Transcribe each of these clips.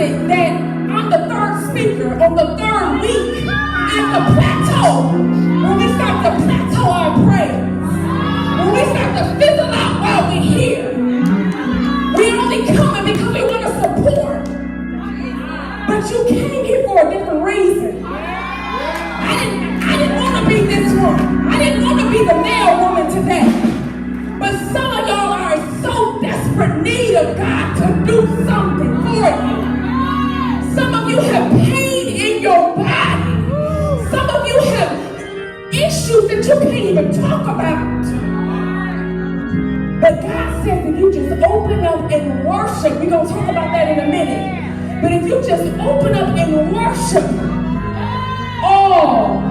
it that I'm the third speaker on the third week at the plateau. When we start to plateau our praise, when we start to fizzle out while we're here, we're only coming because we want to support. But you came here for a different reason. I didn't want to be this woman. I didn't want to be the male woman today. But some of y'all are in so desperate need of God to do something for you. Some of you have pain in your body. Some of you have issues that you can't even talk about. But God says if you just open up and worship, we're going to talk about that in a minute. But if you just open up and worship, all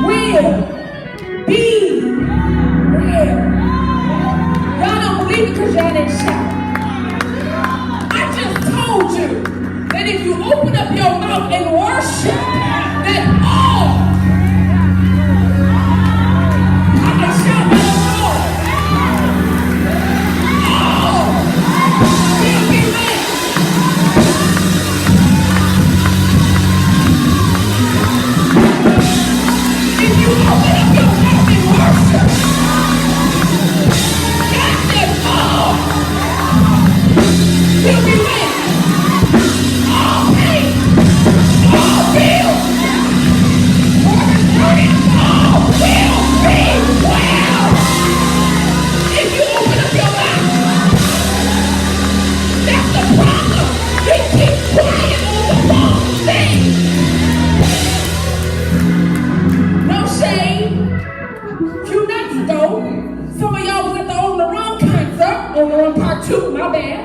will be well. Y'all don't believe it because y'all didn't shout. I just told you that if you open up your mouth and worship, that all, I can shout by the Lord, all will be well. If you open up your mouth and worship, will be well. All pain, all feel, all will be well. If you open up your mouth, that's the problem. We keep quiet on the wrong thing. No shame. A few nights ago, some of y'all was on the wrong concert, on the wrong part 2, my bad.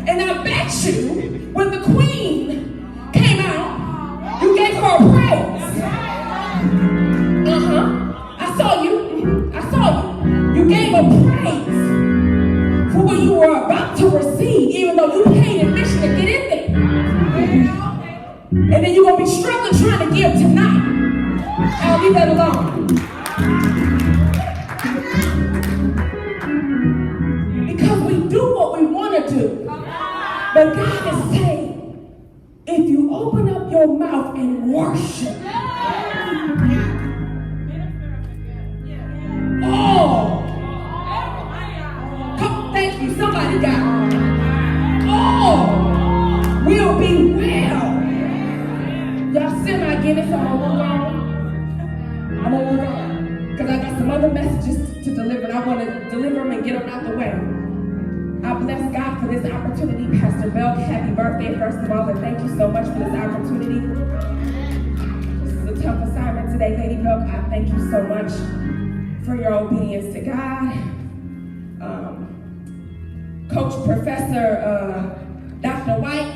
And I bet you, when the Queen came out, you gave her a praise. I saw you. I saw you. You gave a praise for what you were about to receive, even though you paid admission to get in there. And then you're going to be struggling trying to give tonight. I'll leave that alone. Because we do what we want to do. But God is saying, if you open up your mouth and worship, thank you, somebody got it. All will be well. Y'all semi-get it, so I'm going to move on. Because I got some other messages to deliver, and I want to deliver them and get them out the way. I bless God for this opportunity. Pastor Belk, happy birthday, first of all, and thank you so much for this opportunity. This is a tough assignment today, Lady Belk. I thank you so much for your obedience to God. Coach Professor Dr. White,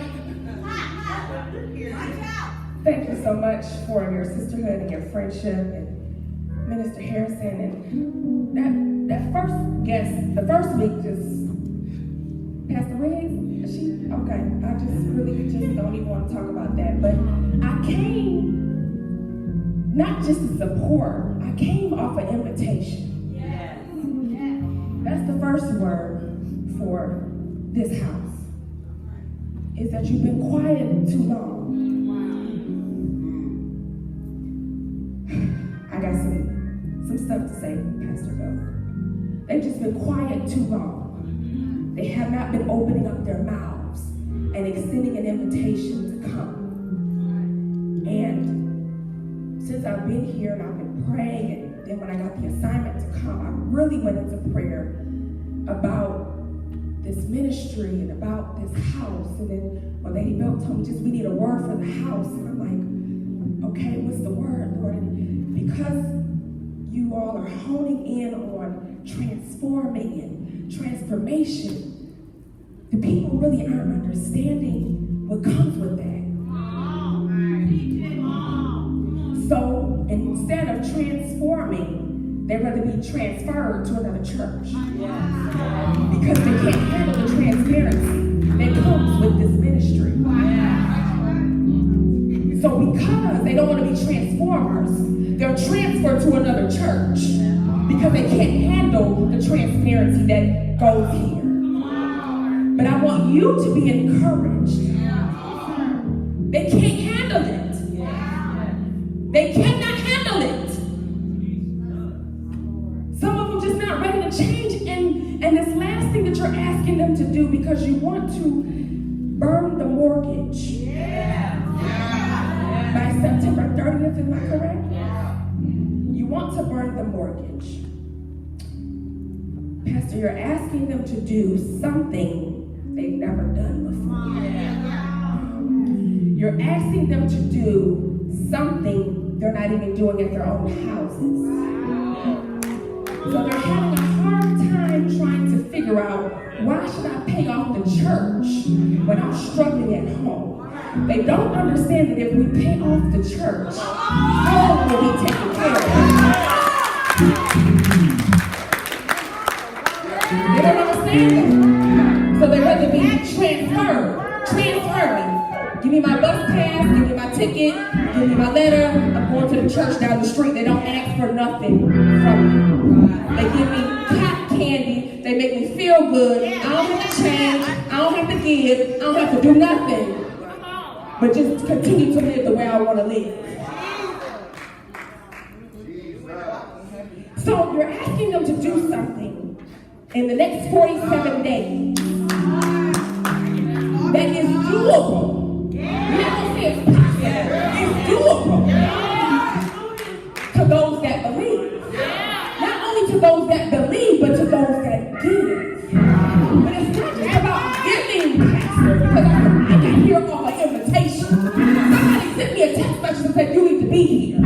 thank you so much for your sisterhood and your friendship, and Minister Harrison, and that first guest, the first week just, Pastor Riggs, okay, I just don't even want to talk about that. But I came not just to support, I came off an invitation. Yes. That's the first word for this house, is that you've been quiet too long. I got some stuff to say, Pastor Bill. They've just been quiet too long. They have not been opening up their mouths and extending an invitation to come. And since I've been here and I've been praying, and then when I got the assignment to come, I really went into prayer about this ministry and about this house. And then my Lady Belk told me, we need a word for the house. And I'm like, okay, what's the word, Lord? And because you all are honing in on transforming and transformation, the people really aren't understanding what comes with that. So instead of transforming, they'd rather be transferred to another church. Because they can't handle the transparency that comes with this ministry. So because they don't want to be transformers, they're transferred to another church because they can't handle the transparency that goes here. But I want you to be encouraged you're asking them to do because you want to burn the mortgage by September 30th, am I correct? You want to burn the mortgage. Pastor, you're asking them to do something they've never done before. You're asking them to do something they're not even doing at their own houses. So they're having a hard time trying to figure out, why should I pay off the church when I'm struggling at home? They don't understand that if we pay off the church, home will be taken care of. They don't understand that. So they'd rather be transferred. Transfer me. Give me my bus pass, give me my ticket, give me my letter. I'm going to the church down the street. They don't ask for nothing from me. They give me cotton candy. They make me feel good. I don't have to change. I don't have to give. I don't have to do nothing. But just continue to live the way I want to live. So you're asking them to do something in the next 47 days that is doable. We're not going to say it's possible. It's doable to those that believe. Not only to those that believe, but to those that give. But it's not just about giving, Pastor, because I got here off an invitation. Somebody sent me a text message and said, you need to be here.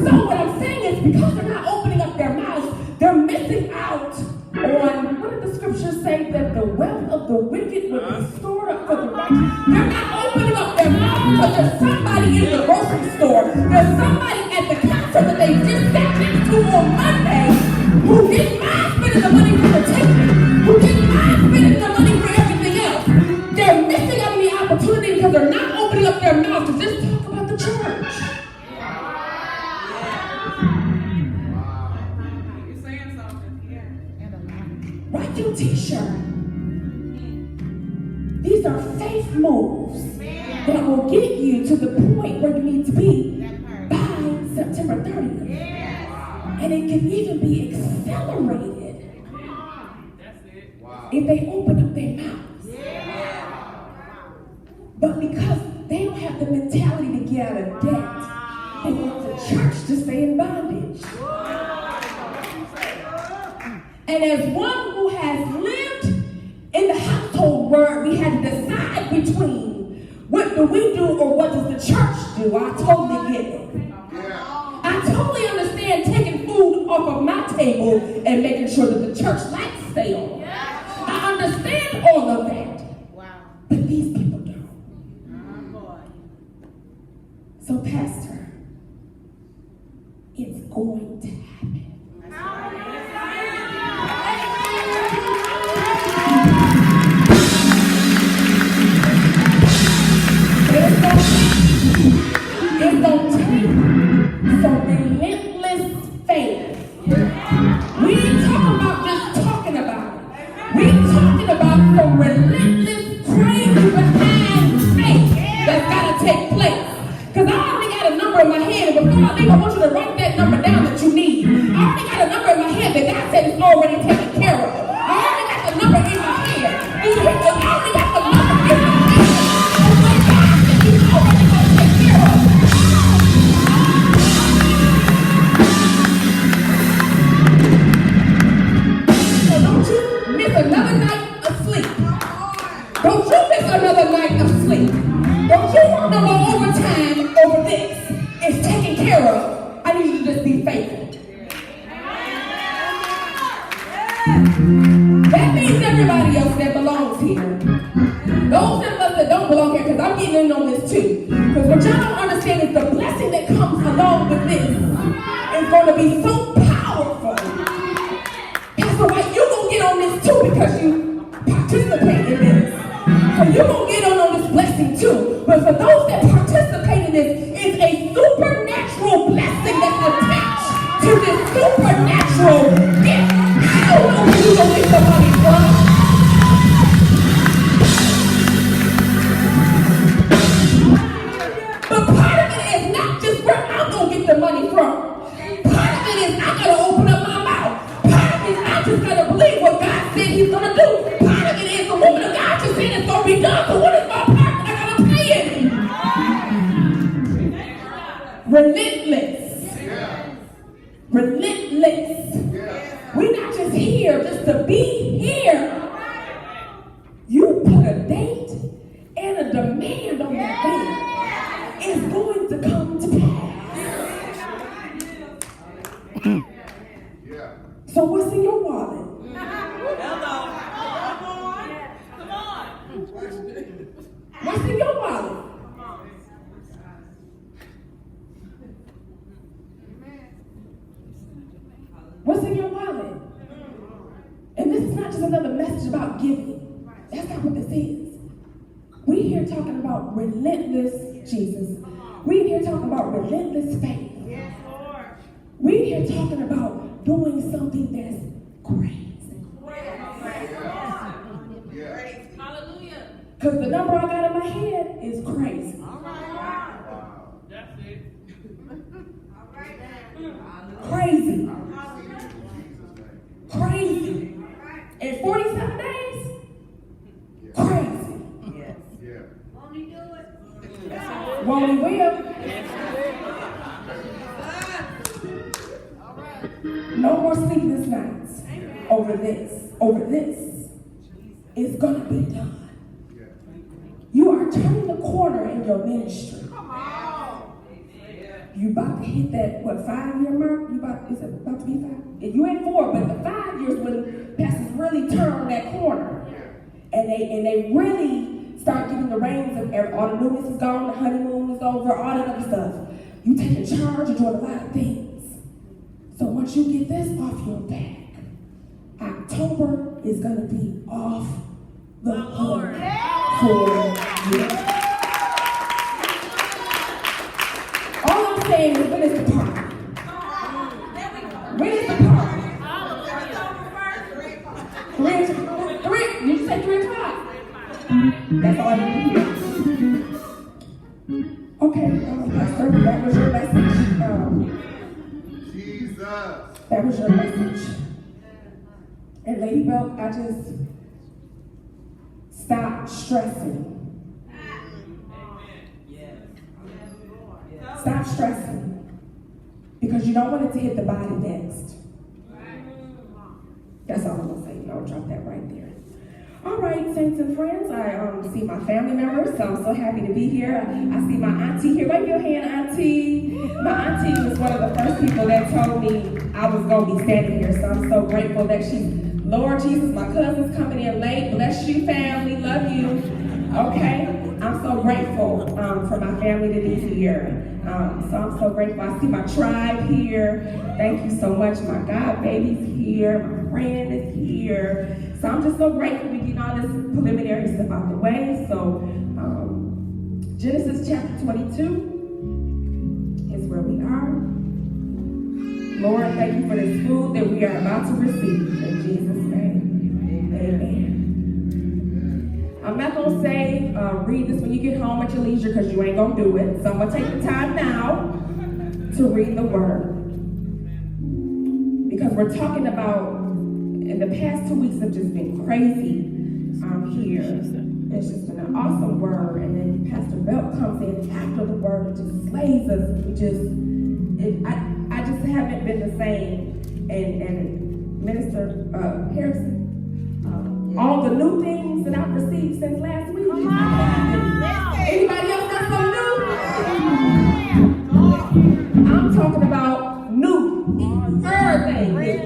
So what I'm saying is, because they're not opening up their mouths, they're missing out on, what did the scriptures say, that the wealth of the wicked would be stored up for the righteous? They're not opening up their mouths because there's somebody in the grocery store, there's somebody at the counter that they just sat next to on Monday who didn't mind spending the money for the ticket, who didn't mind spending the money for everything else. They're missing out on the opportunity because they're not opening up their mouth to just talk about the church. Write your t-shirt. These are faith moves that will get you to the point where you need to be by September 30th. And it can even be accelerated if they open up their mouths. But because they don't have the mentality to get out of debt, they want the church to stay in bondage. And as one who has lived in the household where we had to decide between what do we do or what does the church do, I totally get it. I totally understand taking food off of my table and making sure that the church lights stay on. I understand all of that. But these people don't. So, Pastor, it's going to happen. It's going to take some relentless faith. We ain't talking about just talking about it. We talking about some relentless crazy behind faith that's got to take place. Because I already got a number in my head, and before I leave, I want you to write that number down that you need. I already got a number in my head that God said is already taken care of. I already got the number in my head. I already got the number in my head. He's already going to take care of. So don't you miss another night of sleep. Don't you miss another night of sleep. Don't you want no more overtime over this. It's taken care of. I need you to just be faithful. That means everybody else that belongs here. Those of us that don't belong here, because I'm getting in on this too. Because what y'all don't understand is the blessing that comes along with this is going to be so powerful. Pastor White, you're going to get on this too because you participate in this. So you're going to get on this blessing too. But for those that participate in this, it's a supernatural blessing that's attached to this supernatural gift. I don't know who you're going to get the money from. But part of it is not just where I'm going to get the money from. Part of it is I got to open up my mouth. Part of it is I just got to believe what God said he's going to do. about relentless Jesus. We in here talking about relentless faith. We in here talking about doing something that's crazy. Hallelujah. Because the number I got in my head is crazy. That's it. Crazy. Crazy. In 47 days? Crazy. Yes. Won't he do it? Won't he will? No more sleepless nights over this. Over this. It's going to be done. You are turning the corner in your ministry. You about to hit that, 5-year mark? Is it about to be 5? You ain't 4, but the 5 years when pastors really turn that corner. And they really start getting the reins of all the newness is gone, the honeymoon is over, all that other stuff. You taking charge, you're doing a lot of things. So once you get this off your back, October is going to be off the hook for you. All I'm saying is, when is the party? When is the party? 3. You said 3 o'clock. That's all I need to hear. Okay, Pastor, that was your message. That was your message. And Lady Belk, I just stop stressing. Stop stressing. Because you don't want it to hit the body next. That's all I'm going to say. I'll drop that right there. All right, saints and friends, I see my family members, so I'm so happy to be here. I see my auntie here. Wave your hand, auntie. My auntie was one of the first people that told me I was going to be standing here, so I'm so grateful that Lord Jesus, my cousin's coming in late. Bless you, family. Love you. Okay? I'm so grateful for my family to be here. So I'm so grateful. I see my tribe here. Thank you so much. My God baby's here. My friend is here. So I'm just so grateful we get all this preliminary stuff out the way. So Genesis chapter 22 is where we are. Lord, thank you for this food that we are about to receive. In Jesus' name, amen. I'm not going to say read this when you get home at your leisure because you ain't going to do it. So I'm going to take the time now to read the word. Because we're talking about, in the past 2 weeks have just been crazy here. It's just been an awesome word. And then Pastor Belt comes in after the word and just slays us. I just haven't been the same. And Minister Harrison, all the new things that I've received since last week. Anybody else got some new? I'm talking about new. Everything.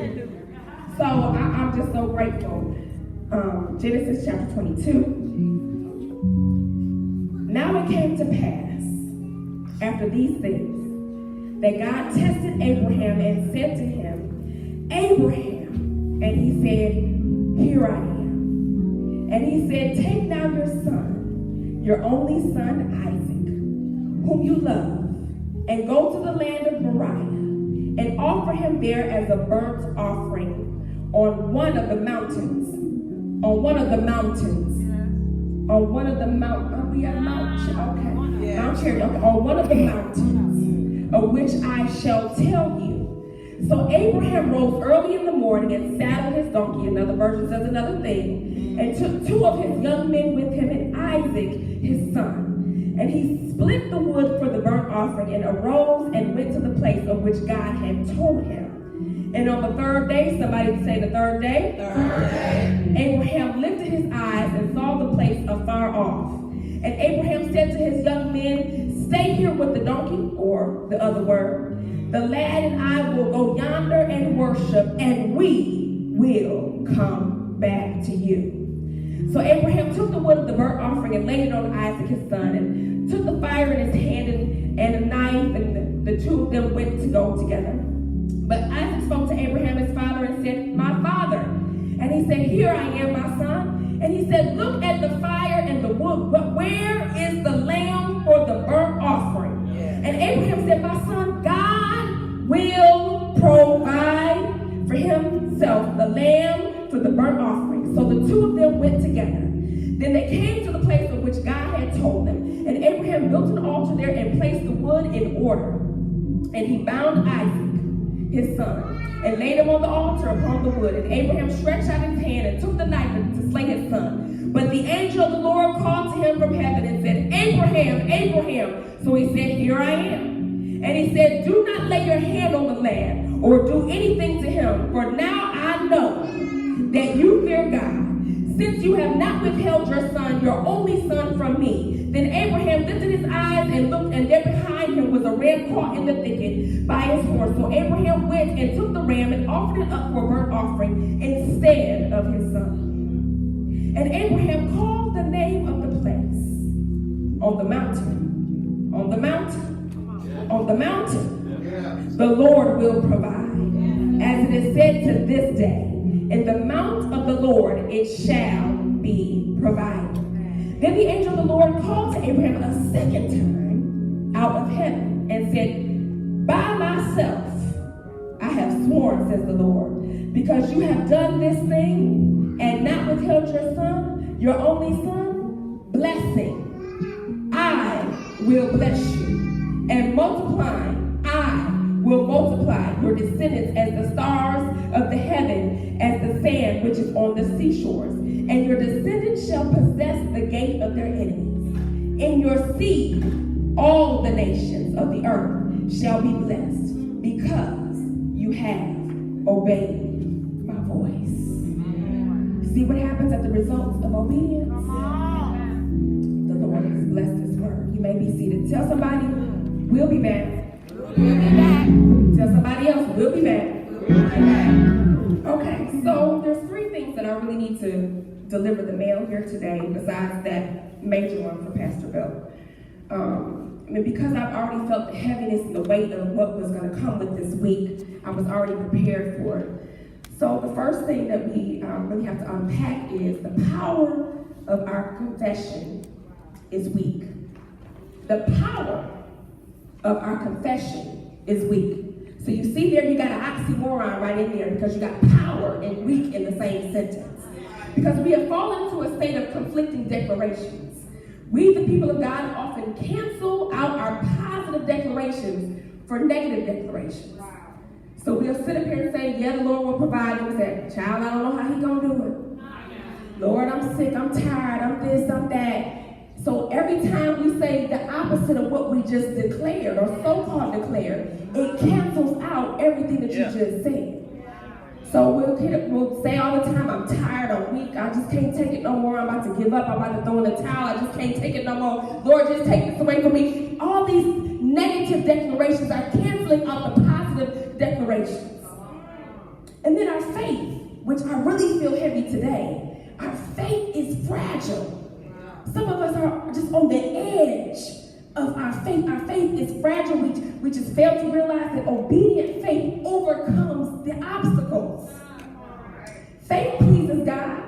So I'm just so grateful. Genesis chapter 22. Now it came to pass, after these things, that God tested Abraham and said to him, Abraham. And he said, here I am. And he said, take now your son, your only son Isaac, whom you love, and go to the land of Moriah, and offer him there as a burnt offering on one of the mountains. On one of the mountains. On one of the mountains. Are we at Mount? Okay. Yeah. Mount Cherry. Okay. On one of the mountains, of which I shall tell you. So Abraham rose early in the morning and saddled his donkey. Another version says another thing. And took 2 of his young men with him and Isaac, his son. And he split the wood for the burnt offering and arose and went to the place of which God had told him. And on the 3rd day, somebody say the 3rd day. Abraham lifted his eyes and saw the place afar off. And Abraham said to his young men, stay here with the donkey, or the other word. The lad and I will go yonder and worship, and we will come back to you. So Abraham took the wood of the burnt offering and laid it on Isaac his son, and took the fire in his hand and a knife, and the 2 of them went to go together. But Isaac spoke to Abraham his father and said, my father. And he said, here I am, my son. And he said, look at the fire and the wood, but where is the lamb And Abraham built an altar there and placed the wood in order. And he bound Isaac, his son, and laid him on the altar upon the wood. And Abraham stretched out his hand and took the knife to slay his son. But the angel of the Lord called to him from heaven and said, Abraham, Abraham. So he said, here I am. And he said, do not lay your hand on the lad or do anything to him, for now I know that you fear God, since you have not withheld your son, your only son, from me. Then Abraham lifted his eyes and looked, and there behind him was a ram caught in the thicket by his horse. So Abraham went and took the ram and offered it up for a burnt offering instead of his son. And Abraham called the name of the place, on the mountain, on the mountain, on the mountain, the Lord will provide, as it is said to this day, in the mount of the Lord it shall be provided. Then the angel of the Lord called to Abraham a second time out of heaven and said, by myself I have sworn, says the Lord, because you have done this thing and not withheld your son, your only son, blessing, I will bless you, and multiplying, I will multiply your descendants as the stars of the heaven, as the sand which is on the seashores. And your descendants shall possess the gate of their enemies. In your seed, all the nations of the earth shall be blessed, because you have obeyed my voice. See what happens as the result of obedience? The Lord has blessed his word. You may be seated. Tell somebody, we'll be back. We'll be back. Tell somebody else, we'll be back. Okay, so there's three things that I really need to deliver the mail here today, besides that major one for Pastor Bill. Because I've already felt the heaviness and the weight of what was going to come with this week, I was already prepared for it. So the first thing that we really have to unpack is the power of our confession is weak. The power of our confession is weak. So you see there, you got an oxymoron right in there, because you got power and weak in the same sentence. Because we have fallen into a state of conflicting declarations. We, the people of God, often cancel out our positive declarations for negative declarations. So we'll sit up here and say, yeah, the Lord will provide. And we say, child, I don't know how he's going to do it. Lord, I'm sick, I'm tired, I'm this, I'm that. So every time we say the opposite of what we just declared or so-called declared, it cancels out everything that you just said. So we'll say all the time, I'm tired, I'm weak, I just can't take it no more, I'm about to give up, I'm about to throw in the towel, I just can't take it no more. Lord, just take this away from me. All these negative declarations are canceling out the positive declarations. And then our faith, which I really feel heavy today, our faith is fragile. Some of us are just on the edge of our faith. Our faith is fragile. We just fail to realize that obedient faith overcomes the obstacles. Faith pleases God.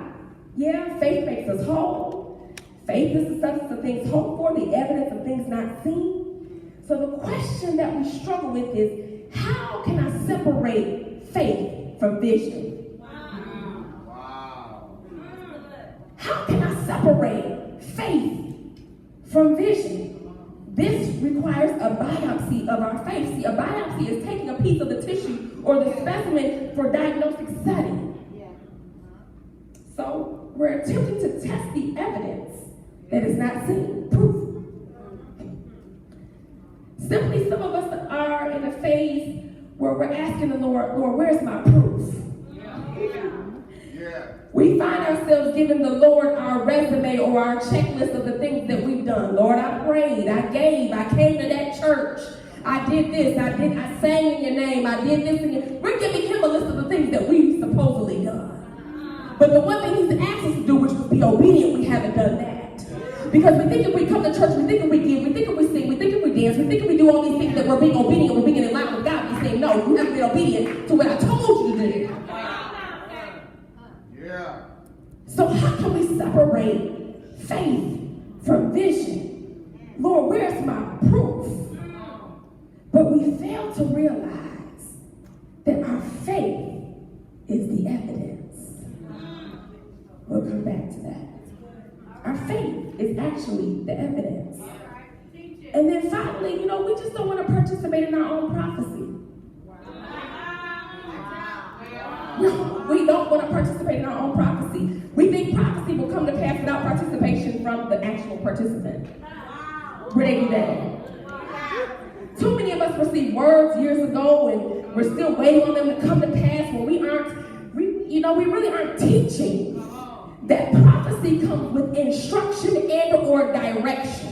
Yeah, faith makes us whole. Faith is the substance of things hoped for, the evidence of things not seen. So the question that we struggle with is, how can I separate faith from vision? How can I separate faith from vision? This requires a biopsy of our faith. See, a biopsy is taking a piece of the tissue or the specimen for diagnostic study. So we're attempting to test the evidence that is not seen, proof. Simply, some of us are in a phase where we're asking the Lord, Lord, where's my proof? We find ourselves giving the Lord our resume or our checklist of the things that we've done. Lord, I prayed, I gave, I came to that church, I did this, I sang in your name, I did this and that. We're giving him a list of the things that we've supposedly done. But the one thing he's asked us to do, which was be obedient, we haven't done that. Because we think if we come to church, we think if we give, we think if we sing, we think if we dance, we think if we do all these things that we're being obedient, we're being in line with God. We say, no, you have to be obedient to what I told you to do. So how can we separate faith from vision? Lord, where's my proof? But we fail to realize that our faith is the evidence. We'll come back to that. Our faith is actually the evidence. And then finally, we just don't want to participate in our own prophecy. We don't want to participate in our own prophecy. We think prophecy will come to pass without participation from the actual participant. Where they do that? Too many of us received words years ago and we're still waiting on them to come to pass when we really aren't teaching that prophecy comes with instruction and or direction.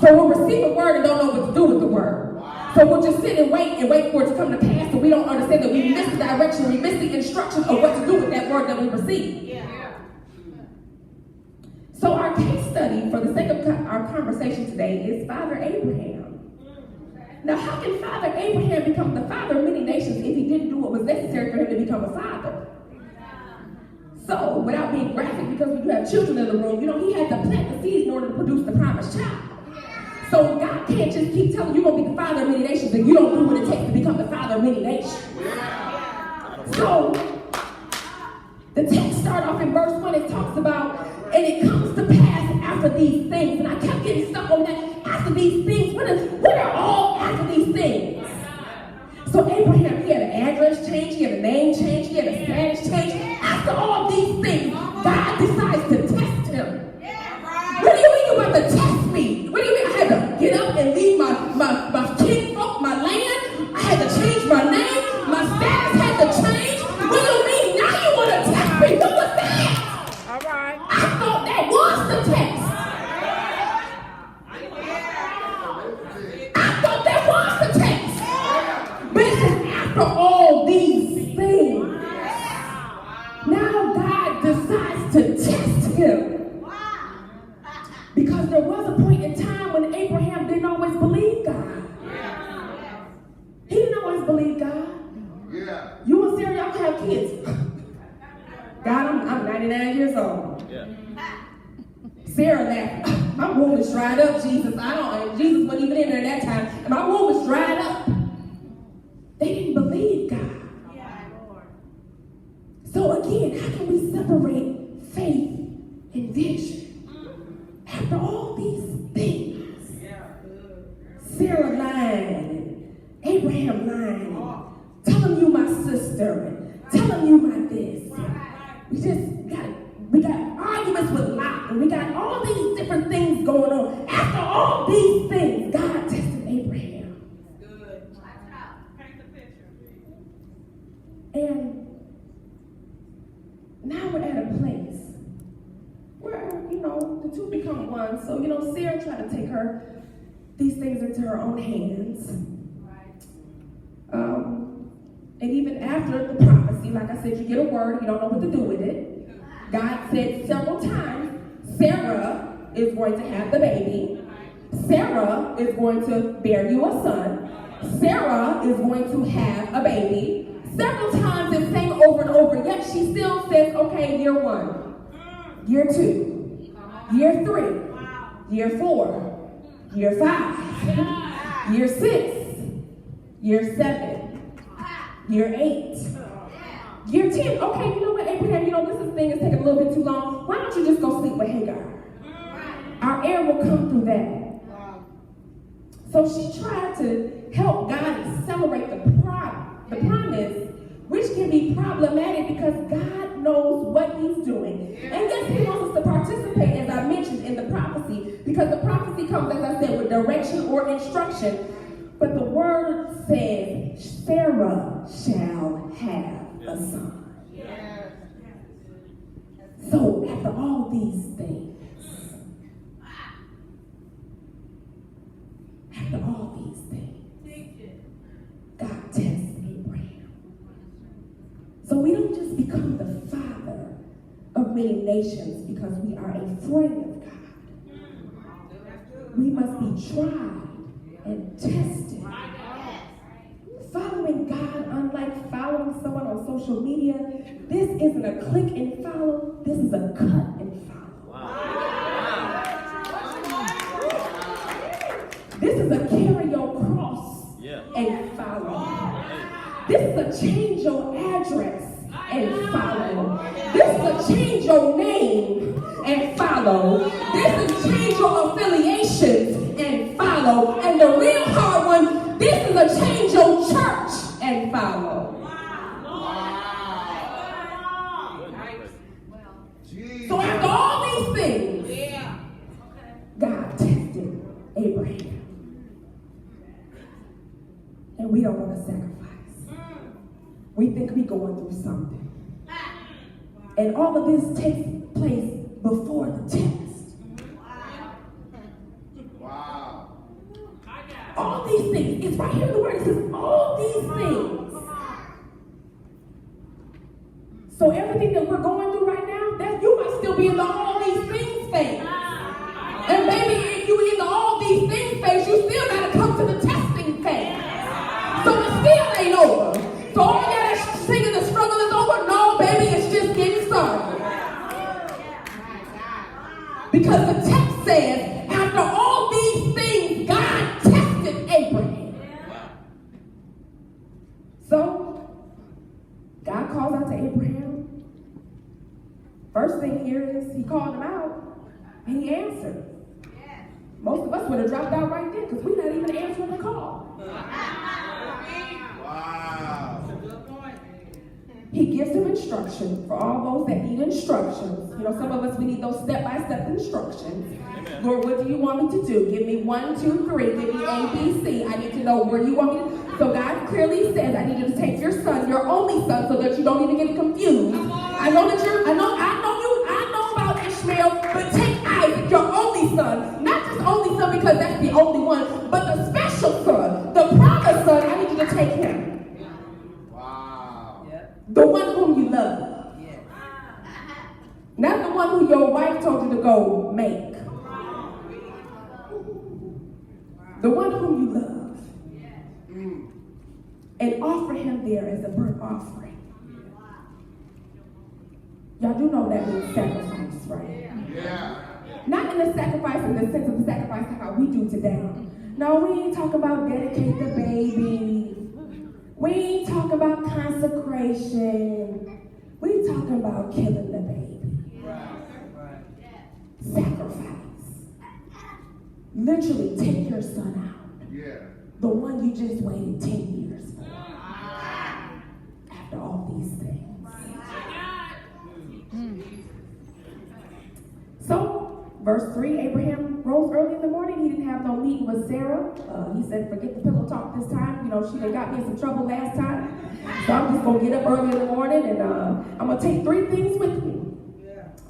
So we'll receive a word and don't know what to do with the word. So we'll just sit and wait for it to come to pass, and we don't understand that we missed the direction, we missed the instruction of what to do with that word that we received. So our case study, for the sake of our conversation today, is Father Abraham. Now, how can Father Abraham become the father of many nations if he didn't do what was necessary for him to become a father? So, without being graphic, because we do have children in the room, he had to plant the seed in order to produce the promised child. So God can't just keep telling you you're going to be the father of many nations and you don't do what it takes to become the father of many nations. So, the text starts off in verse 1. It talks about, and it comes to pass after these things. And I kept getting stuck on that. After these things, what are all after these things? So Abraham, he had an address change, he had a name change, he had a status change. After all these things, God decides to test him. What do you mean you're about to test me? What do you mean I had to get up and leave my kinfolk, my land? I had to change my name, my status had to change. What do you mean now you want to test me? What was that? All right. I thought that was the test. I thought that was the test. But it says after all these things, now God decides to test him. Because there was a point in time when Abraham didn't always believe God. He didn't always believe God. You and Sarah, y'all have kids. God, I'm 99 years old. Sarah laughed. My womb is dried up, Jesus. Jesus wasn't even in there at that time. And my womb is dried up. They didn't believe God. So again, how can we separate faith and vision? After all these things, Sarah lying, Abraham lying, telling you my sister, telling you my this. We got arguments with Lot, and we got all these different things going on. After all these things, God tested Abraham. Good. Paint the picture. And now we're at a place where, the two become one. So, Sarah tried to take these things into her own hands. And even after the prophecy, like I said, you get a word, you don't know what to do with it. God said several times, Sarah is going to have the baby. Sarah is going to bear you a son. Sarah is going to have a baby. Several times it's saying over and over, yet she still says, okay, year 1, year 2, year 3, year 4, year 5, year 6, year 7, year 8, year 10. Okay, you know what, Abraham, this thing is taking a little bit too long. Why don't you just go sleep with Hagar? Our heir will come through that. So she tried to help God accelerate the promise, which can be problematic because God knows what he's doing. And yes, he wants us to participate, as I mentioned, in the prophecy, because the prophecy comes, as I said, with direction or instruction. But the word says, Sarah shall have a son. So after all these things, God tests Abraham. So we don't just become the father of many nations because we are a friend of God. We must be tried and tested. Following God, unlike following someone on social media, this isn't a click and follow, this is a cut and follow. This is a carry your cross and follow. This is a change your address and follow. This is a change your name and follow. This is change your affiliation the real hard one, this is a change your church and follow. So after all these things, God tested Abraham. And we don't want to sacrifice. We think we're going through something. And all of this takes place before the test. Wow. All these things. It's right here in the word. It says all these things. So everything that we're going through right now, that you might still be in the all these things phase. And maybe if you in the all these things phase, you still got to come to the testing phase. So it still ain't over. So all y'all singing the struggle is over. No, baby, it's just getting started. Because the text says, after all these things, God tested Abraham. So, God calls out to Abraham. First thing here is he called him out and he answered. Most of us would have dropped out right there because we're not even answering the call. Wow. He gives him instruction for all those that need instructions. You know, some of us, we need those step-by-step instructions. Amen. Lord, what do you want me to do? Give me 1, 2, 3. Give me A, B, C. I need to know where you want me to. So God clearly says, I need you to take your son, your only son, so that you don't even get confused. I know that I know about Ishmael, but take Isaac, your only son. Not just only son because that's the only one, but the special son, the promised son, I need you to take him. The one whom you love. Yes. Not the one who your wife told you to go make. The one whom you love. And offer him there as a burnt offering. Y'all do know that means sacrifice, right? Yeah. Not in the sacrifice in the sense of the sacrifice how we do today. No, we ain't talking about dedicate the baby. We ain't talking about consecration. We talking about killing the baby. Right. Sacrifice. Literally take your son out. Yeah. The one you just waited 10 years for. After all these things. So, verse 3, Abraham rose early in the morning. He didn't have no meeting with Sarah. He said, forget the pillow talk this time. You know, she done got me in some trouble last time. So I'm just going to get up early in the morning and I'm going to take 3 things with me.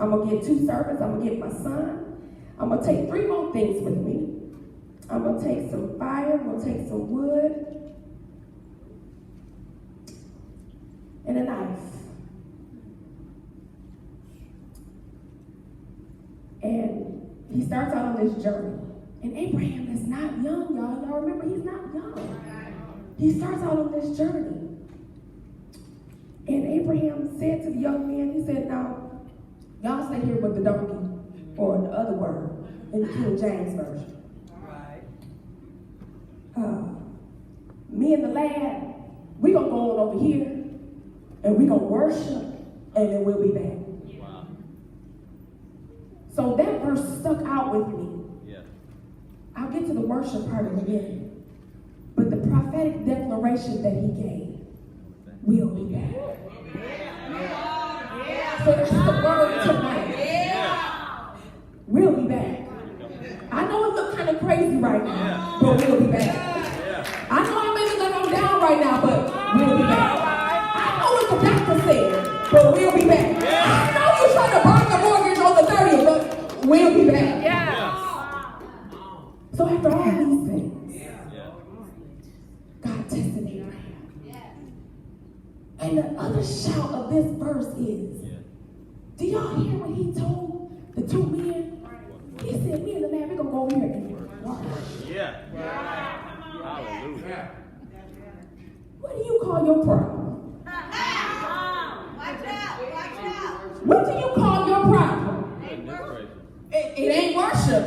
I'm going to get 2 servants. I'm going to get my son. I'm going to take 3 more things with me. I'm going to take some fire. I'm going to take some wood. And a knife. And he starts out on this journey. And Abraham is not young, y'all. Y'all remember, he's not young. He starts out on this journey. And Abraham said to the young man, he said, now, y'all stay here with the donkey, or the other word, in the King James Version. Me and the lad, we gonna go on over here, and we gonna worship, and then we'll be back. Wow. So that verse stuck out with me. Yeah. I'll get to the worship part in a minute. But the prophetic declaration that he gave, we'll be back. Yeah. So that's the word tonight. Yeah. We'll be back. I know it looks kind of crazy right now, but we'll be back. I know I may look like I'm down right now, but we'll be back. I know what the doctor said, but we'll be back. I know you're trying to burn the mortgage on the 30th, but we'll be back. So after all these things, God tested Abraham. And the other shout of this verse is, do y'all hear what he told the 2 men? He said, me and the man, we're going to go over here and worship. Hallelujah. What do you call your problem? Watch out. What do you call your problem? It ain't worship.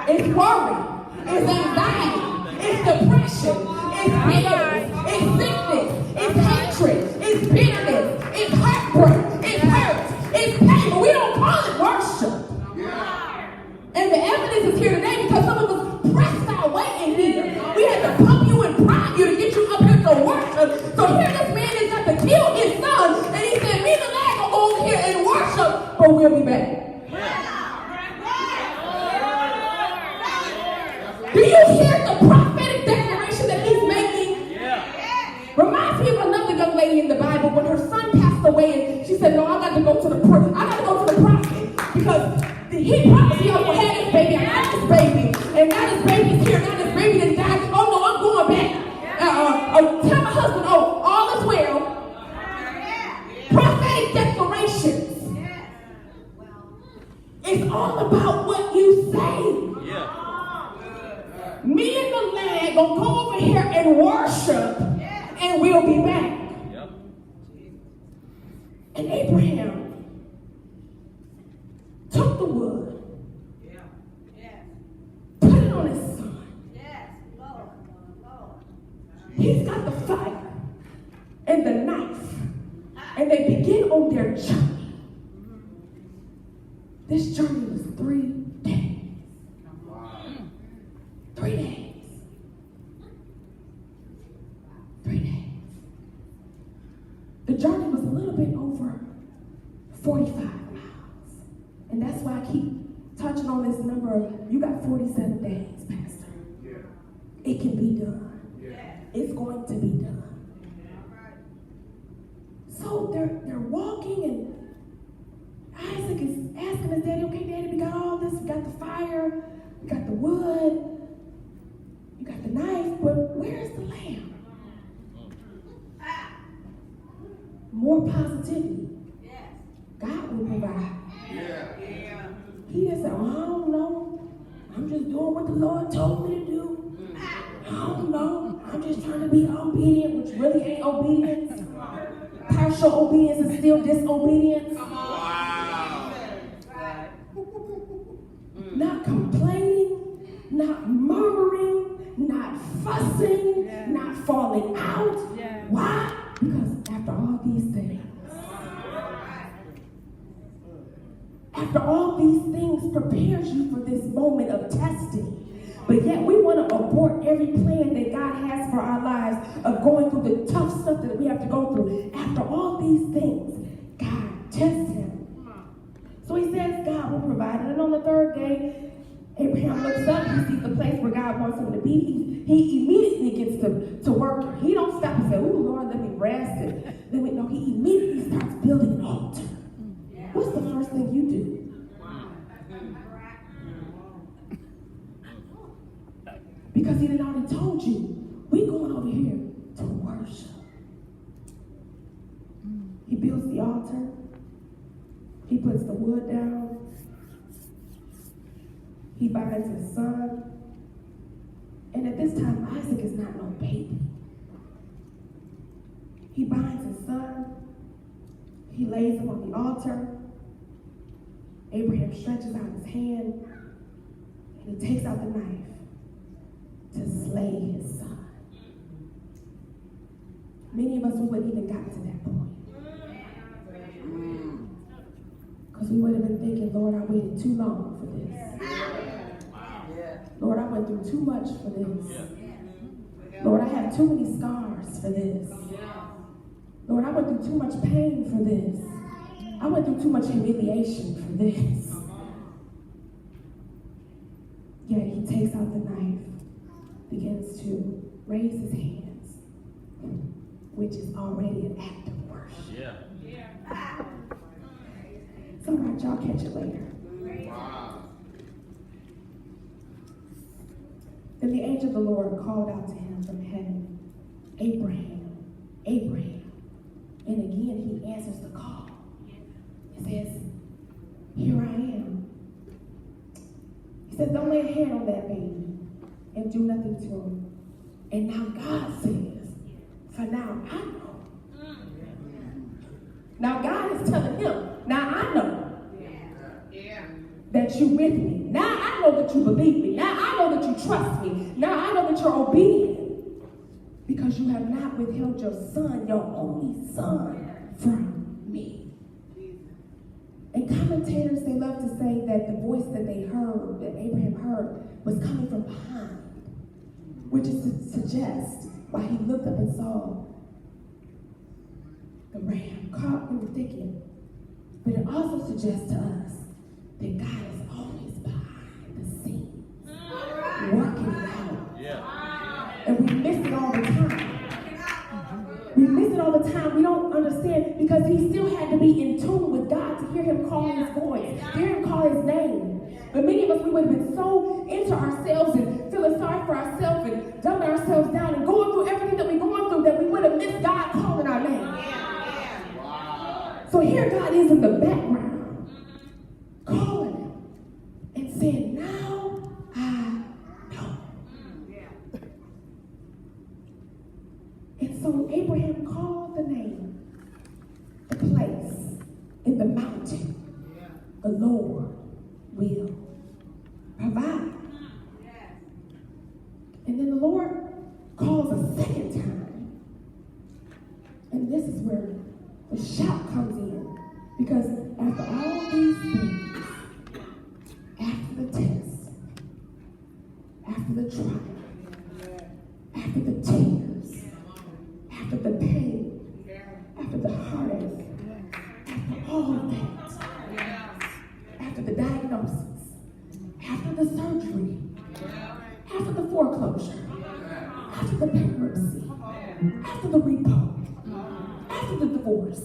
It's worry. It's anxiety. It's depression. It's bitterness. It's sickness. It's hatred. It's bitterness. It's heartbreak. It's hurt. It's pain. But we don't call it worship. And the evidence is here today because some of us pressed our way in here. We had to pump you and prime you to get you up here to worship. So here this man is got to kill his son. And he said, me and the lad will go over here and worship, but we'll be back. Do you hear the prophetic declaration that he's making? Reminds me of another young lady in the Bible when her son passed away and she said, no, I got to go to the prophet. I got to go to the prophet because he promised me I will have this baby. I got this baby. And now this baby's here. Now this baby that died. Oh no, I'm going back. Tell my husband, oh, all is well. Prophetic declarations. It's all about what you say. Me and the lad gonna go over here and worship, and we'll be back. And Abraham took the wood, put it on his son. He's got the fire and the knife, and they begin on their journey. This journey was 3 days. 3 days. 3 days. The journey was a little bit over 45 miles. And that's why I keep touching on this number of, you got 47 days, Pastor. It can be done. It's going to be done. So they're walking, and Isaac is asking his daddy, okay, daddy, we got all this. We got the fire. We got the wood. You got the knife, but where's the lamb? More positivity. God will provide. He just said, well, I don't know. I'm just doing what the Lord told me to do. I don't know. I'm just trying to be obedient, which really ain't obedience. Partial obedience is still disobedience. Not complaining, not murmuring, not fussing, not falling out. Why? Because after all these things, prepares you for this moment of testing. But yet we want to abort every plan that God has for our lives of going through the tough stuff that we have to go through. After all these things, God tests him. So he says God will provide. And on the third day, Abraham looks up. He sees the place where God wants him to be. He immediately gets to work. He don't stop and say, "Oh Lord, let me rest." No, he immediately starts building an altar. What's the first thing you do? Because he had already told you, we're going over here to worship. He builds the altar. He puts the wood down. He binds his son. And at this time, Isaac is not no baby. He binds his son. He lays him on the altar. Abraham stretches out his hand, and he takes out the knife to slay his son. Many of us, we wouldn't even got to that point. Because we would have been thinking, Lord, I waited too long for this. Lord, I went through too much for this. Lord, I have too many scars for this. Lord, I went through too much pain for this. I went through too much humiliation for this. Yet he takes out the knife, begins to raise his hands, which is already an act of worship. It's all right, y'all catch it later. Wow. Then the angel of the Lord called out to him from heaven, "Abraham, Abraham." And again, he answers the call. He says, "Here I am." He says, "Don't lay a hand on that baby and do nothing to him." And now God says, "For now I know." Now God is telling him, now I know that you're with me. Now I know that you believe me. Now I know that you trust me. Now I know that you're obedient. Because you have not withheld your son, your only son, from me. And commentators, they love to say that the voice that they heard, that Abraham heard, was coming from behind. which is to suggest why he looked up and saw the ram caught in the thicket. But it also suggests to us that God is always behind the scenes, working it out. Yeah. And we miss it all the time. We miss it all the time. We don't understand because he still had to be in tune with God to hear him call his voice, hear him call his name. But many of us, we would have been so into ourselves and feeling sorry for ourselves and dumbing ourselves down and going through everything that we're going through that we would have missed God calling our name. Wow. So here God is in the background, calling him and saying, now I know. And so Abraham called the name, the place in the mountain, the Lord will provide. And then the Lord calls a second time. And this is where the shout comes in. Because after all these things, after the test, after the trial, after the tears, after the pain, after the heartache, after all of that, after the diagnosis, after the surgery, after the foreclosure, after the bankruptcy, after the repo, after the divorce,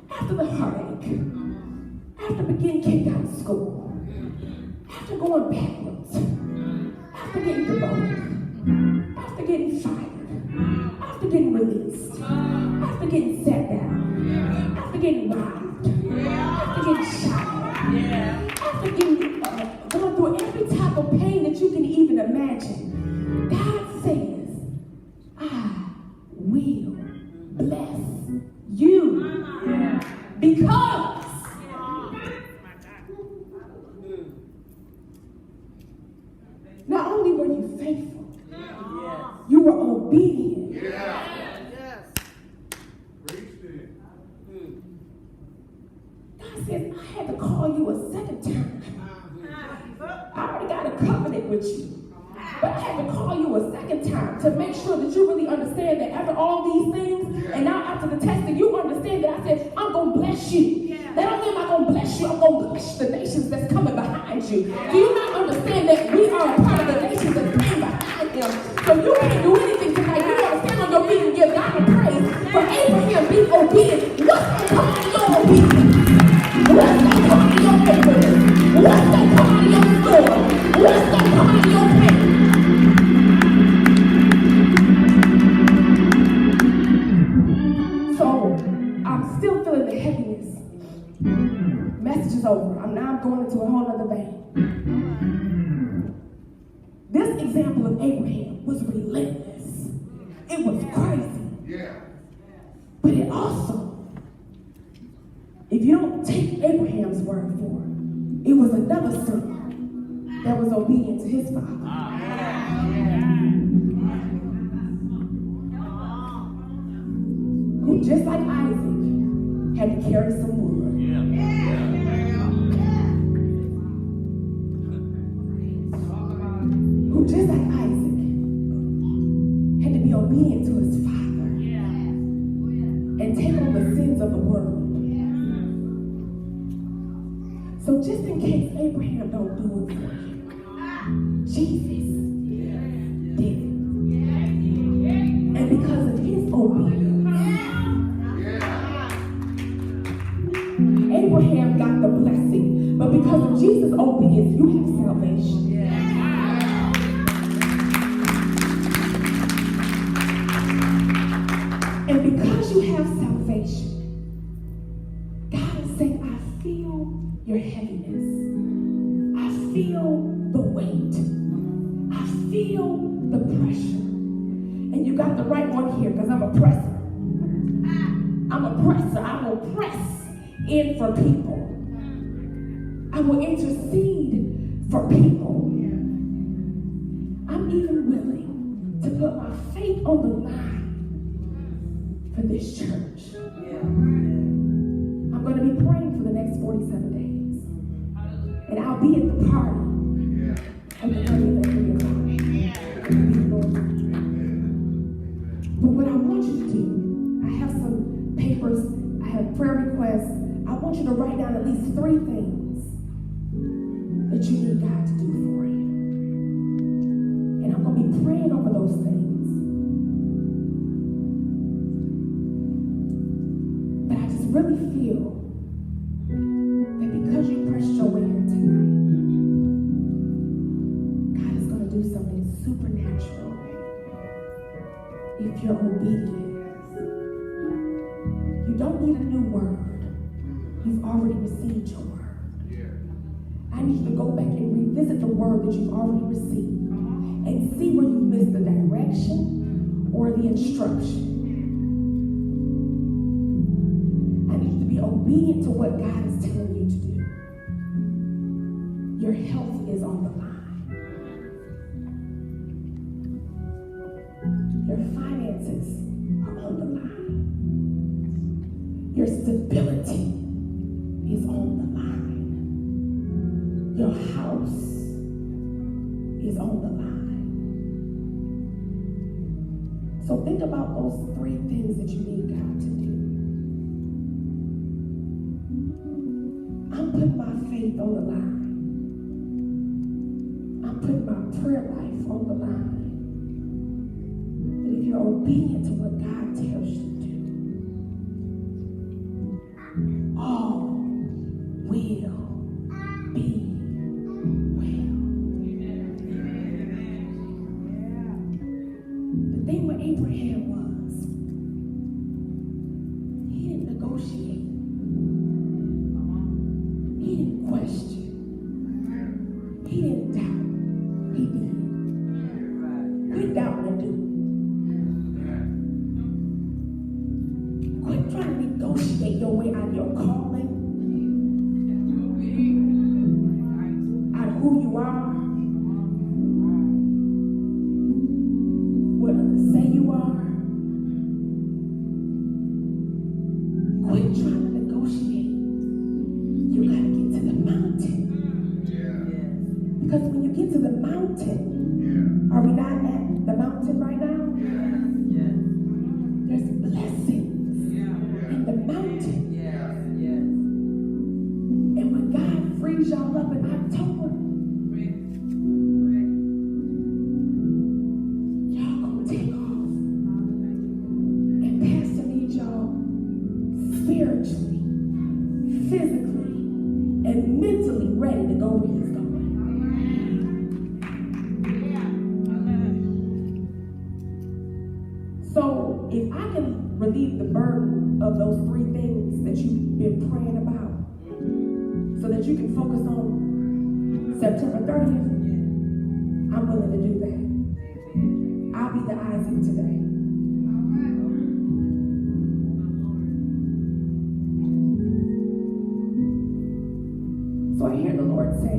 after the heartache, after being kicked out of school, after going backwards, after getting demoted, after getting fired, after getting released, after getting sat down, after getting robbed, after getting shot, after getting going through every type of pain that you can even imagine, God says, I will bless you because not only were you faithful, you were obedient. God says, I had to call you a second time. I already got a covenant with you. But I had to call you a second time to make sure that you really understand that after all these things, and now after the testing, you understand that I said, I'm going to bless you. Not only am I going to bless you, I'm going to bless the nations that's coming behind you. Do you not understand that we are a part of the nations that's coming behind him? So you can't do anything tonight. You got to stand on your feet and give God a praise for Abraham being obedient. What's the part of your obedience? What's the part of your faithfulness? What's the part of your story? What's the part of your pain? So, I'm still feeling the heaviness. Message is over. I'm going into a whole other vein. This example of Abraham was relentless. It was crazy. But it also, if you don't take Abraham's word for it, it was another son that was obedient to his father. Who, just like Isaac, had to carry some wood. Who, just like Isaac, had to be obedient to his father and take on the sins of the world. So just in case Abraham don't do it for you, Jesus did it. And because of his obedience, Abraham got the blessing, but because of Jesus' obedience, you have salvation. And because you have salvation, God is saying, I feel your heaviness. I feel the weight. I feel the pressure. And you got the right one here, because I'm a presser. I'm a presser. I will press in for people. I will intercede for people. I'm even willing to put my faith on the line for this church. I'm going to be praying for the next 47 days. And I'll be at the party of the 30th of the year. really feel that because you pressed your way here tonight, God is going to do something supernatural if you're obedient. You don't need a new word. You've already received your word. I need you to go back and revisit the word that you've already received and see where you missed the direction or the instruction. I need you to be obedient to what God is telling you to do. Your health is on the line. Your finances are on the line. Your stability is on the line. Your house is on the line. So think about those three things that you need God to do. I'm putting my faith on the line. I'm putting my prayer life on the line. That if you're obedient to what God tells you to do, all will be well. The thing with Abraham was, he didn't negotiate. He didn't question. He didn't doubt. He did. Quit doubting and do. Quit trying to negotiate your way out of your calling, out of who you are, what others say you are. Quit trying to negotiate. You gotta get to the mountain. Because when you get to the mountain, are we not at the mountain right now? There's blessings in the mountain. And when God frees y'all up in October, y'all gonna take off. And Pastor needs y'all spiritually, physically, and mentally ready to go where he's going. So if I can relieve the burden of those three things that you've been praying about, so that you can focus on September 30th, I'm willing to do that. I'll be the Isaac today. So I hear the Lord say,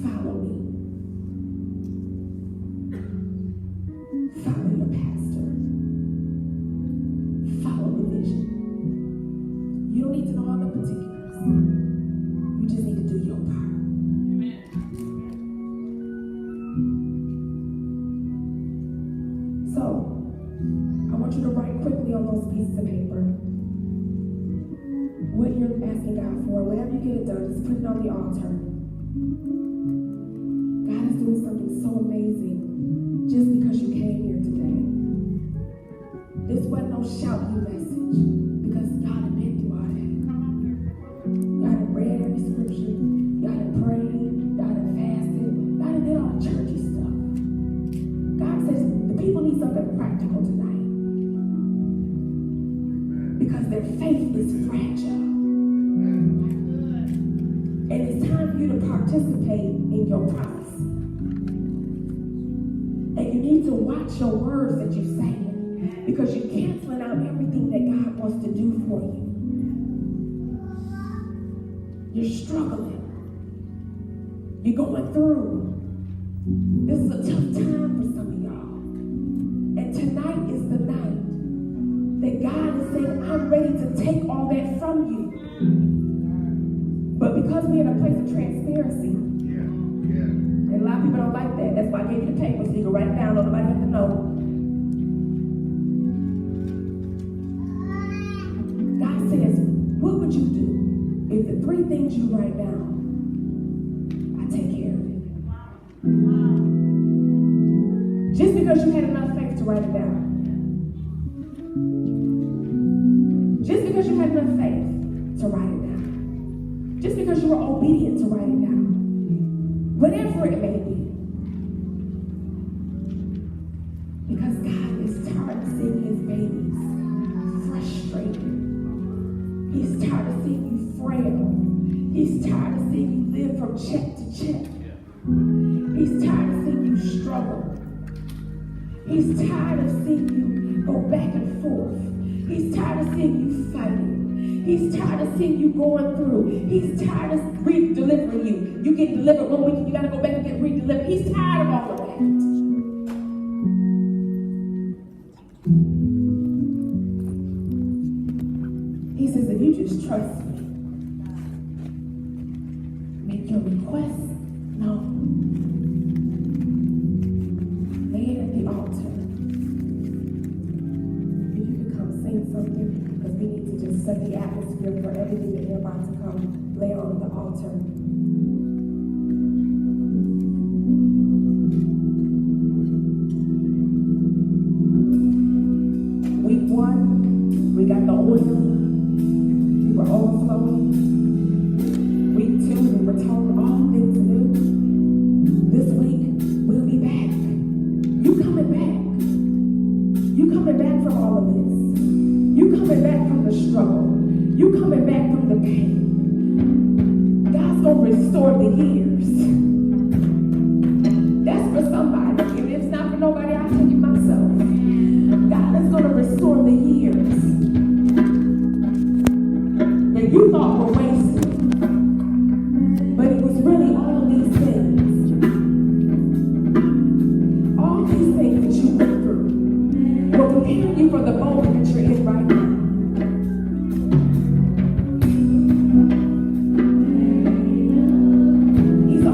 follow me. Follow your pastor. Follow the vision. You don't need to know all the particulars. You just need to do your part. So, I want you to write quickly on those pieces of paper what you're asking God for. Whenever you get it done, just put it on the altar. God is doing something so amazing just because you came here today. This wasn't no shout you message, because y'all have been through all that. Y'all have read every scripture, y'all have prayed, y'all have fasted, y'all have did all the churchy stuff. God says the people need something practical tonight, because their faith is fragile. And it's time for you to participate in your promise. And you need to watch your words that you say, because you're canceling out everything that God wants to do for you. You're struggling. You're going through. This is a tough time for some of y'all. And tonight is the night that God is saying, I'm ready to take all that from you. But because we're in a place of transparency, and a lot of people don't like that. That's why I gave you the paper so you can write it down. Nobody have to know. God says, what would you do if the three things you write down, I take care of it? Just because you had enough faith to write it down. Just because you had enough faith to write it down. Just because you were obedient to write it down. Whatever it may be. Because God is tired of seeing his babies frustrated. He's tired of seeing you frail. He's tired of seeing you live from check to check. He's tired of seeing you struggle. He's tired of seeing you go back and forth. He's tired of seeing you fighting. He's tired of seeing you going through. He's tired of re-delivering you. You get delivered 1 week and you got to go back and get re-delivered. He's tired of all of that. He says, if you just trust me, make your request known. Lay it at the altar. If you could come sing something, because we need to just set the atmosphere for everything that you're about to come lay on the altar. Week 1, we got the oil. We were overflowing. Week 2, we were told all things new. This week, we'll be back. You coming back. You coming back from all of this. You coming back from the struggle. You coming back from the pain. God's gonna restore the years. That's for somebody. If it's not for nobody, I'll take it myself. God is gonna restore the years that you thought were wasted. But it was really all of these things. All these things that you went through will prepare you for the moment that you're in right now. He's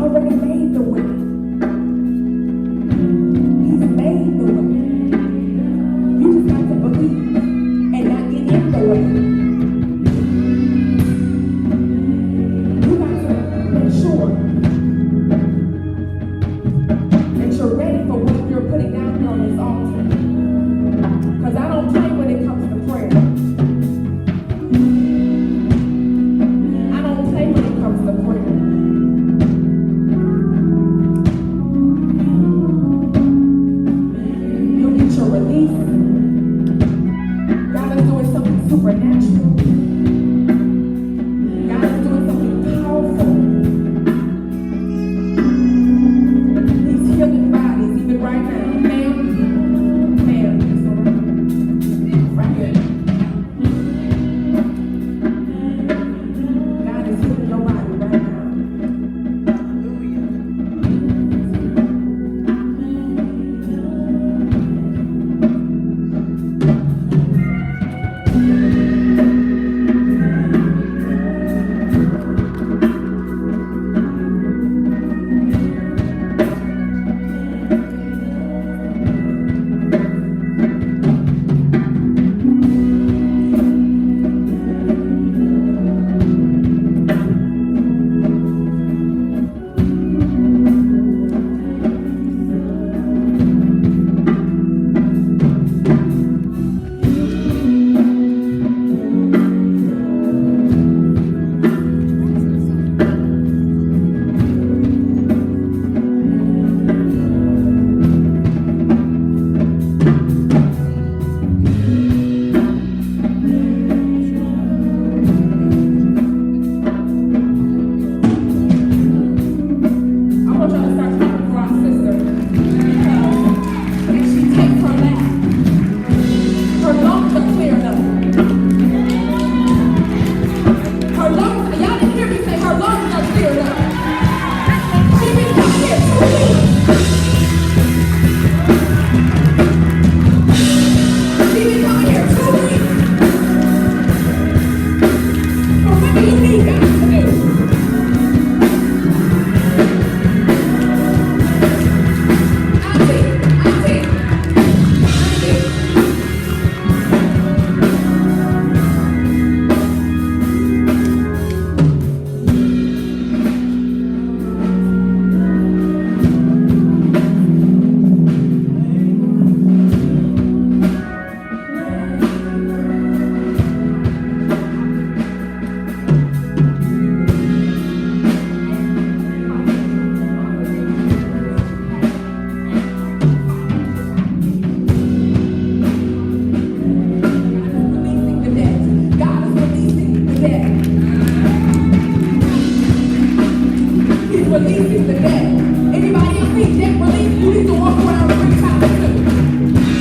need debt relief, you need to walk around 3 times too.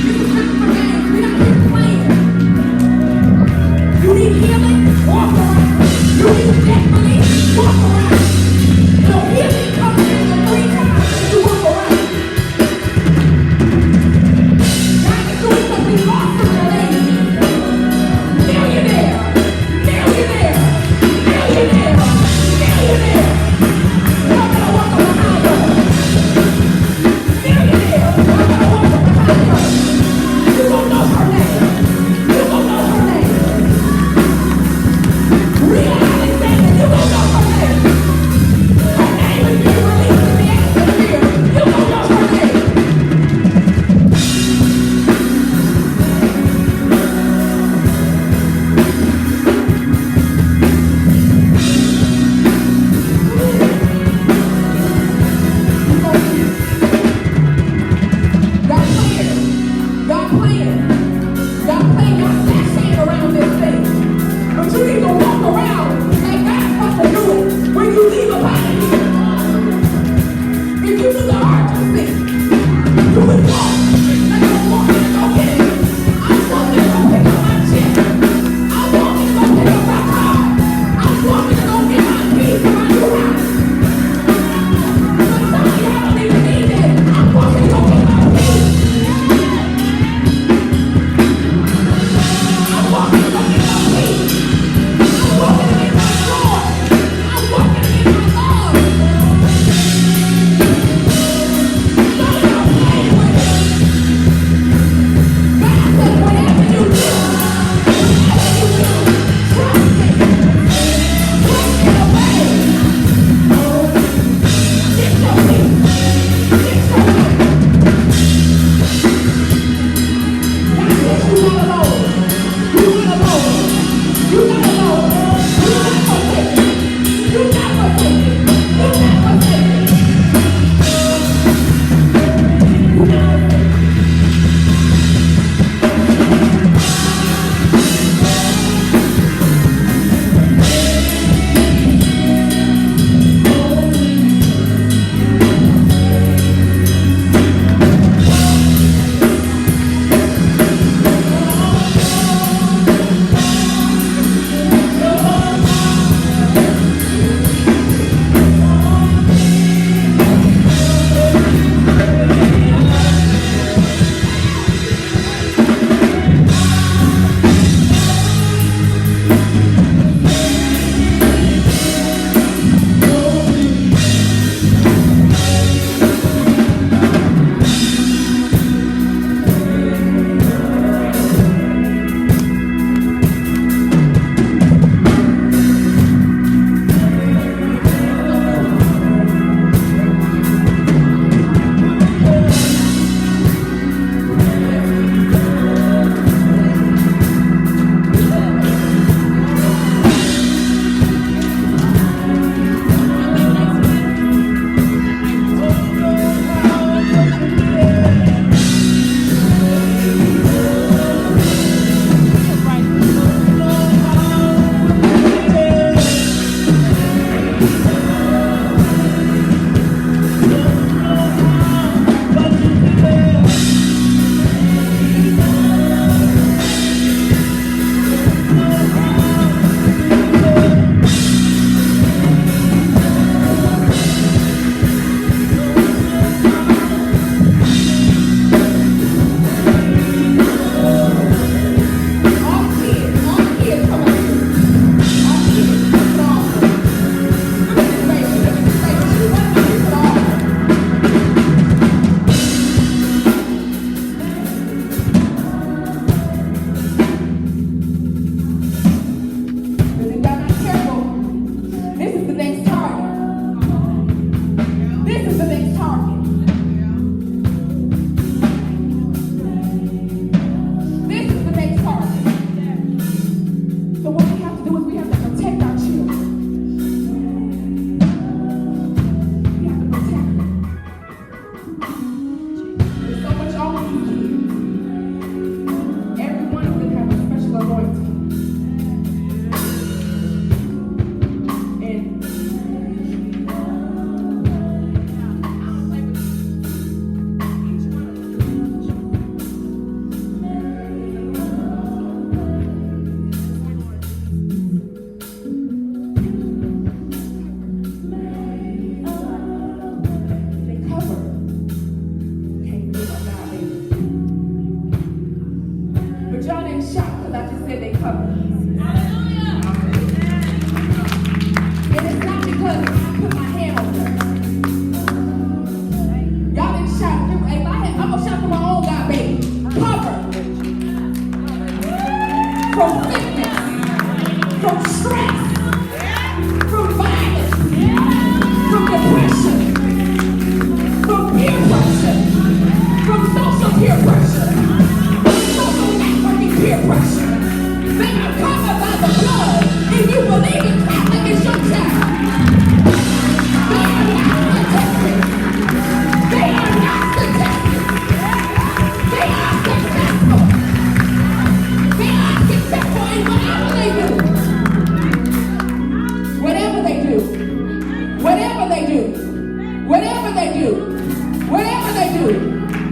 You can flip for games. We're not here playing. You need healing? Walk around. You need debt relief? Walk around. The healing comes in the 3 times that you walk around. God is doing something awesome in the ladies. Millionaire. Millionaire. Millionaire. Millionaire. Y'all better walk on behind her. Millionaire. Y'all better walk on behind her. You gon' know her name. You gon' know her name. Real Alexander, you gon' know her name.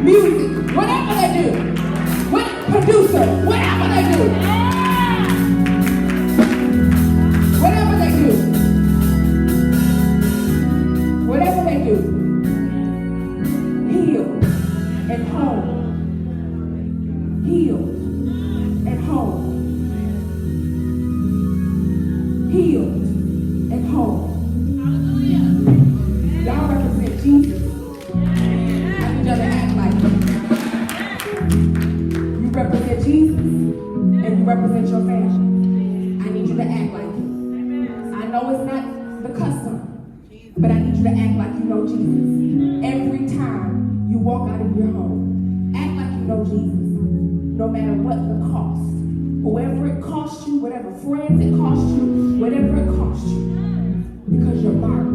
music, whatever they do, producer, whatever they do, whatever they do, whatever they do, healed and whole, healed and whole, healed and whole. Y'all represent Jesus. I need y'all to act like it. You represent Jesus and you represent your family. I need you to act like it. I know it's not the custom, but I need you to act like you know Jesus. Every time you walk out of your home, act like you know Jesus. No matter what the cost. Whoever it costs you, whatever friends it costs you, whatever it costs you. Because you're marked.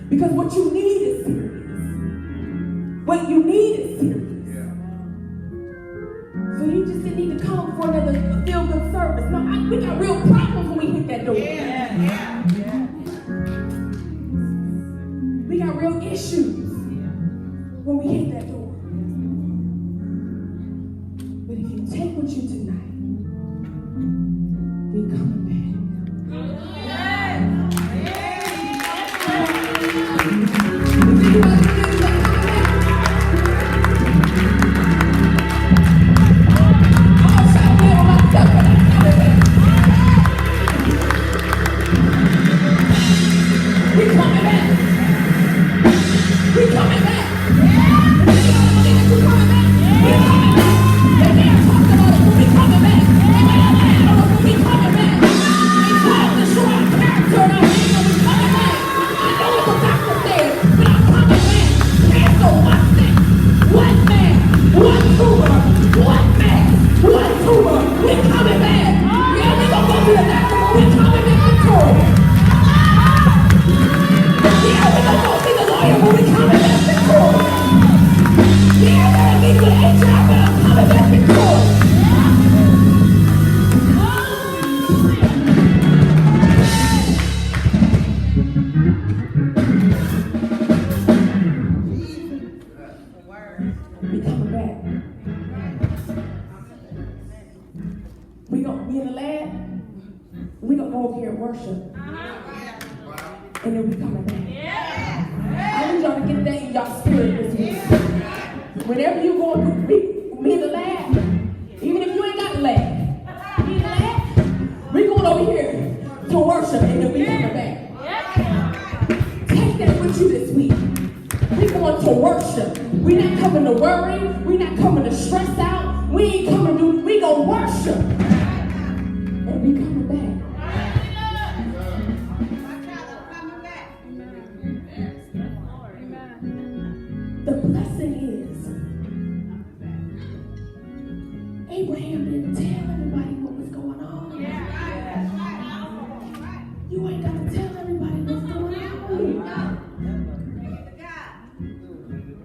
Because what you need is serious. What you need is serious. So you just didn't need to come for another feel-good service. No, we got real problems when we hit that door. We got real issues when we hit that door. But if you take with you tonight, we coming back.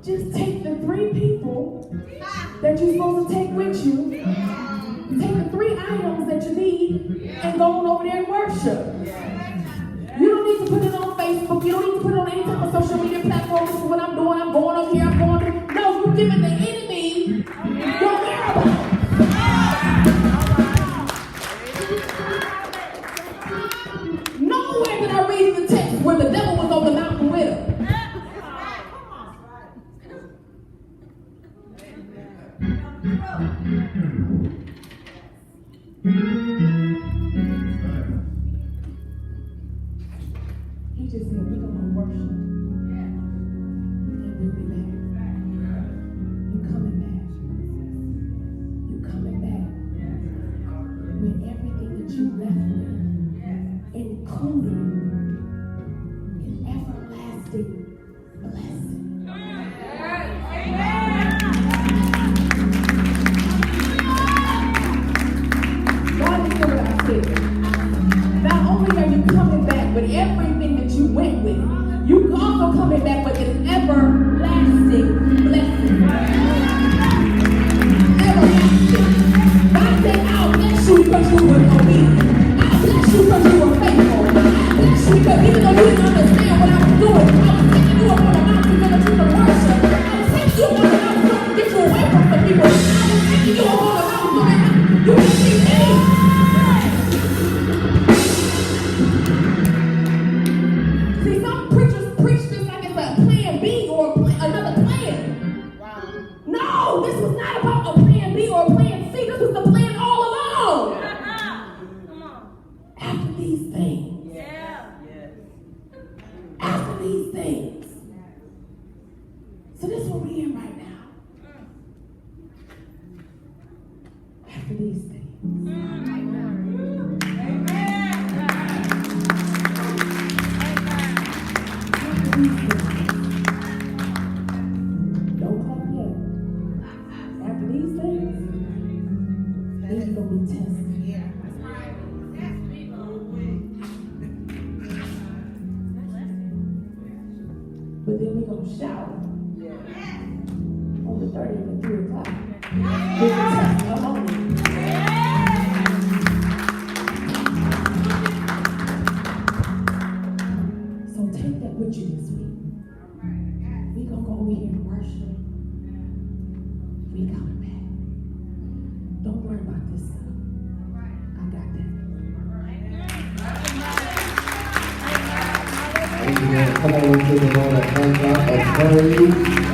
Just take the 3 people that you're supposed to take with you. Take the 3 items that you need and go on over there and worship. You don't need to put it on Facebook. You don't need to put it on any type of social media platform. This is what I'm doing. I'm going over here. I'm going to. No, you're giving the enemy your whereabouts. Nowhere did I read the text where the devil was on the mountain with him. He just said, we're going to worship. And we'll be back. You coming back. You coming back. With everything that you left with, including an everlasting blessing. God is what I said. Not only are you coming back with everything that you went with, you also coming back with an everlasting blessing. Everlasting. God said, I'll bless you because you were obedient. I'll bless you because you were faithful. I'll bless you because even though you didn't understand what I was doing, I was taking you up on the mountain so that you could worship. I was taking you up on the mountain so I could get you away from some people. I was taking you up on the mountain so that you could see me. See, some preachers preach this like it's a plan B or another plan. Wow. No, this was not about a plan B or a plan C. This was the plan all along. Come on. After these things. Yeah. After these things. So this is what we're in right now. After these things. Don't clap yet. After these things, then you're going to be tested. But then we're going to shout on the 30th at 3 o'clock. With the test alone. So take that with you this week. We're going to go over here and worship. We coming back. Don't worry about this stuff. I got that. Amen. Come on to the Lord, a hand clap of praise.